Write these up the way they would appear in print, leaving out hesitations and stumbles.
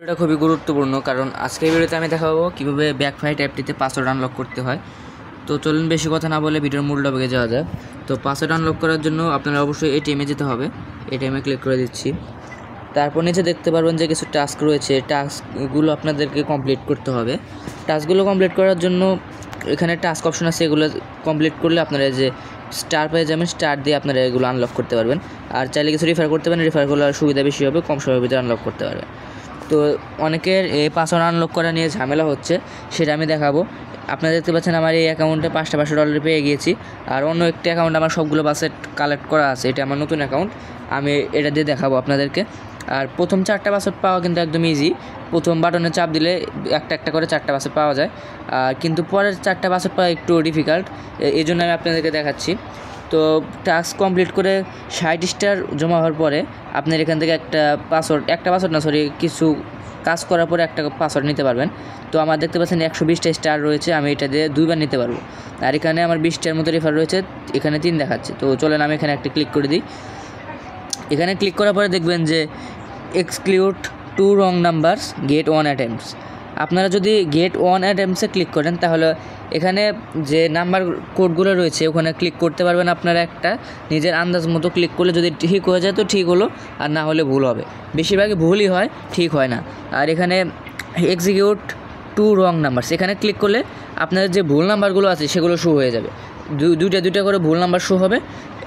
এটা খুবই গুরুত্বপূর্ণ কারণ আজকের ভিডিওতে আমি দেখাবো কীভাবে ব্যাকফাইট অ্যাপটিতে পাসওয়ার্ড আনলক করতে হয়। তো চলুন বেশি কথা না বলে ভিডিওর মূল টপিকে যাওয়া যায়। তো পাসওয়ার্ড আনলক করার জন্য আপনারা অবশ্যই এটিএমে যেতে হবে। এটিএমে ক্লিক করে দিচ্ছি। তারপর নিচে দেখতে পারবেন যে কিছু টাস্ক রয়েছে, টাস্কগুলো আপনাদেরকে কমপ্লিট করতে হবে। টাস্কগুলো কমপ্লিট করার জন্য এখানে টাস্ক অপশন আছে, এগুলো কমপ্লিট করলে আপনারা যে স্টার পেয়ে যাবেন, স্টার দিয়ে আপনারা এগুলো আনলক করতে পারবেন। আর চাইলে কিছু রেফার করতে পারেন, রেফার করলে সুবিধা বেশি হবে, কম সময়ের ভিতরে আনলক করতে পারবেন। তো অনেকের এই পাসওয়ার্ড আনলক করা নিয়ে ঝামেলা হচ্ছে, সেটা আমি দেখাবো। আপনারা দেখতে পাচ্ছেন আমার এই অ্যাকাউন্টে $500 পেয়ে গিয়েছি। আর অন্য একটি অ্যাকাউন্ট আমার সবগুলো পাসওয়ার্ড কালেক্ট করা আছে, এটা আমার নতুন অ্যাকাউন্ট, আমি এটা দিয়ে দেখাবো আপনাদেরকে। আর প্রথম 4টা পাসওয়ার্ড পাওয়া কিন্তু একদম ইজি। প্রথম বাটনে চাপ দিলে একটা একটা করে 4টা পাসওয়ার্ড পাওয়া যায়। আর কিন্তু পরের 4টা পাসওয়ার্ড পাওয়া একটু ডিফিকাল্ট, এই জন্য আমি আপনাদেরকে দেখাচ্ছি। তো টাস্ক কমপ্লিট করে 60 স্টার জমা হওয়ার পরে আপনার এখান থেকে একটা পাসওয়ার্ড কিছু কাজ করার পরে একটা পাসওয়ার্ড নিতে পারবেন। তো আমার দেখতে পাচ্ছেন 120টা স্টার রয়েছে, আমি এটা দিয়ে 2বার নিতে পারবো। আর এখানে আমার 20টার মতো রেফার রয়েছে, এখানে 3 দেখাচ্ছে। তো চলেন আমি এখানে একটা ক্লিক করে দিই। এখানে ক্লিক করার পরে দেখবেন যে এক্সক্লুড 2 রং নাম্বারস, গেট 1 অ্যাটেম্পটস। আপনারা যদি গেট 1 অ্যাটেম্পটসে ক্লিক করেন তাহলে এখানে যে নাম্বার কোডগুলো রয়েছে ওখানে ক্লিক করতে পারবেন। আপনারা একটা নিজের আন্দাজ মতো ক্লিক করলে যদি ঠিক হয়ে যায় তো ঠিক হলো, আর না হলে ভুল হবে। বেশিরভাগই ভুলই হয়, ঠিক হয় না। আর এখানে এক্সিকিউট 2 রং নাম্বারস, এখানে ক্লিক করলে আপনাদের যে ভুল নাম্বারগুলো আছে সেগুলো শো হয়ে যাবে। দুইটা করে ভুল নাম্বার শো হবে।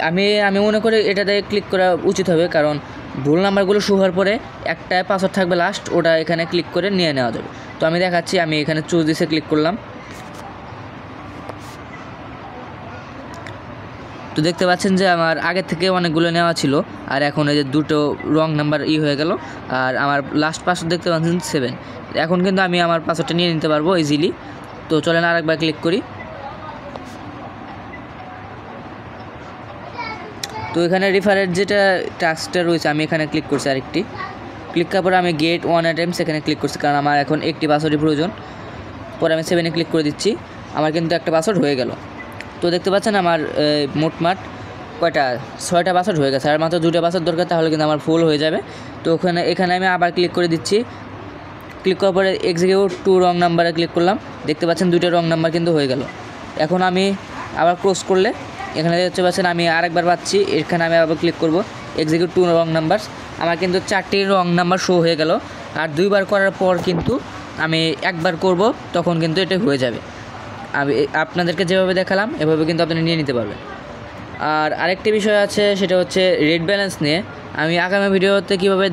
আমি মনে করি এটাতে ক্লিক করা উচিত হবে, কারণ ভুল নাম্বারগুলো শো হওয়ার পরে একটা পাসওয়ার্ড থাকবে লাস্ট, ওটা এখানে ক্লিক করে নিয়ে নেওয়া যাবে। তো আমি দেখাচ্ছি, আমি এখানে চুজ দিসে ক্লিক করলাম। তো দেখতে পাচ্ছেন যে আমার আগের থেকে অনেকগুলো নেওয়া ছিল, আর এখন এই যে 2টো রং নাম্বার হয়ে গেল। আর আমার লাস্ট পাসওয়ার্ড দেখতে পাচ্ছেন 7। এখন কিন্তু আমি আমার পাসওয়ার্ডটা নিয়ে নিতে পারবো ইজিলি। তো চলেন আরেকবার ক্লিক করি। তো এখানে রেফারের যেটা টাস্কটা রয়েছে আমি এখানে ক্লিক করছি, আরেকটি ক্লিক করার পরে আমি গেট 1 অ্যাটেম্পটস এখানে ক্লিক করছি, কারণ আমার এখন একটি পাসওয়ার্ডের প্রয়োজন। পরে আমি 7-এ ক্লিক করে দিচ্ছি, আমার কিন্তু একটা পাসওয়ার্ড হয়ে গেল। তো দেখতে পাচ্ছেন আমার মোটমাট কয়টা 6টা পাসওয়ার্ড হয়ে গেছে, আর মাত্র 2টা পাসওয়ার্ড দরকার, তাহলে কিন্তু আমার ফুল হয়ে যাবে। তো এখানে আমি আবার ক্লিক করে দিচ্ছি। ক্লিক করার পরে এক্সিকিউট 2 রং নাম্বারে ক্লিক করলাম, দেখতে পাচ্ছেন 2টা রং নাম্বার কিন্তু হয়ে গেল। এখন আমি আবার ক্লোজ করলে এখানে দেখতে পাচ্ছেন আমি আরেকবার পাচ্ছি, এখানে আমি আবার ক্লিক করব এক্সিকিউট 2 রং নাম্বারস, আমার কিন্তু 4টি রং নাম্বার শো হয়ে গেল। আর 2বার করার পর কিন্তু আমি একবার করব, তখন কিন্তু এটা হয়ে যাবে। আমি আপনাদেরকে যেভাবে দেখালাম এভাবে কিন্তু আপনারা নিয়ে নিতে পারবেন। আর আরেকটি বিষয় আছে, সেটা হচ্ছে রেড ব্যালেন্স নিয়ে। আমি আগামী ভিডিওতে কীভাবে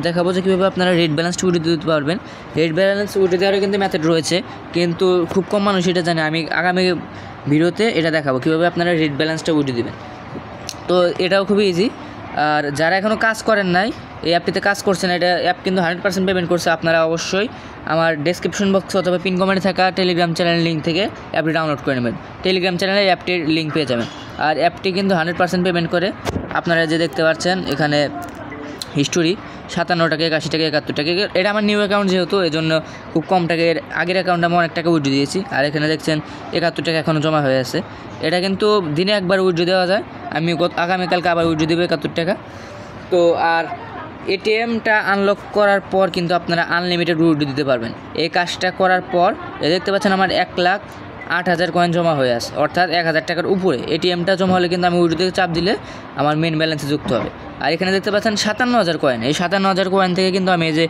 দেখাবো যে কীভাবে আপনারা রেড ব্যালেন্সটা উঠিয়ে দিতে পারবেন। রেড ব্যালেন্স উঠিয়ে দেওয়ারও কিন্তু মেথড রয়েছে, কিন্তু খুব কম মানুষ এটা জানে। আমি আগামী ভিডিওতে এটা দেখাবো কীভাবে আপনারা রেড ব্যালেন্সটা উঠিয়ে দেবেন। তো এটাও খুবই ইজি। আর যারা এখনও কাজ করেন নাই, এই অ্যাপটিতে কাজ করছেন, এটা অ্যাপ কিন্তু 100% পেমেন্ট করছে। আপনারা অবশ্যই আমার ডেসক্রিপশন বক্স অথবা পিন কমেন্টে থাকা টেলিগ্রাম চ্যানেলের লিঙ্ক থেকে অ্যাপটি ডাউনলোড করে নেবেন। টেলিগ্রাম চ্যানেলে অ্যাপটির লিঙ্ক পেয়ে যাবেন। আর অ্যাপটি কিন্তু 100% পেমেন্ট করে। আপনারা যে দেখতে পাচ্ছেন এখানে হিস্টোরি 57 টাকা, 81 টাকা, 71 টাকা। এটা আমার নিউ অ্যাকাউন্ট যেহেতু, এই জন্য খুব কম টাকা। আগের অ্যাকাউন্টে আমি অনেক টাকা উইথড্র দিয়েছি। আর এখানে দেখছেন 71 টাকা এখনও জমা হয়ে আছে। এটা কিন্তু দিনে একবার উইথড্র দেওয়া যায়। আমি আগামীকালকে আবার উইথড্র দেবো 71 টাকা। তো আর এটিএমটা আনলক করার পর কিন্তু আপনারা আনলিমিটেড উইথড্র দিতে পারবেন। এই কাজটা করার পর দেখতে পাচ্ছেন আমার 1,08,000 কয়েন জমা হয়ে আছে, অর্থাৎ 1000 টাকার উপরে। এটিএমটা জমা হলে কিন্তু আমি উইথড্র থেকে চাপ দিলে আমার মেন ব্যালেন্সে যুক্ত হবে। আর এখানে দেখতে পাচ্ছেন 57,000 কয়েন। এই 57,000 কয়েন থেকে কিন্তু আমি এই যে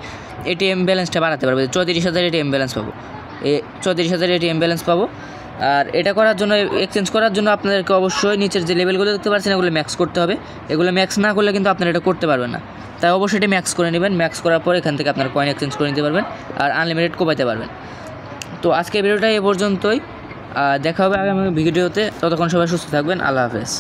এটিএম ব্যালেন্সটা বাড়াতে পারবো, 34,000 এটিএম ব্যালেন্স পাবো। 34,000 এটিএম ব্যালেন্স পাবো। আর এটা করার জন্য, এক্সচেঞ্জ করার জন্য আপনাদেরকে অবশ্যই নিচের যে লেভেলগুলো দেখতে পাচ্ছেন এগুলো ম্যাক্স করতে হবে। এগুলো ম্যাক্স না করলে কিন্তু আপনারা এটা করতে পারবেন না। তাই অবশ্যই এটা ম্যাক্স করে নেবেন। ম্যাক্স করার পর এখান থেকে আপনারা কয়েন এক্সচেঞ্জ করে নিতে পারবেন আর আনলিমিটেড কোপাইতে পারবেন। তো আজকের ভিডিওটা এ পর্যন্তই। দেখা হবে আগামী ভিডিওতে। ততক্ষণ সবাই সুস্থ থাকবেন। আল্লাহ হাফেজ।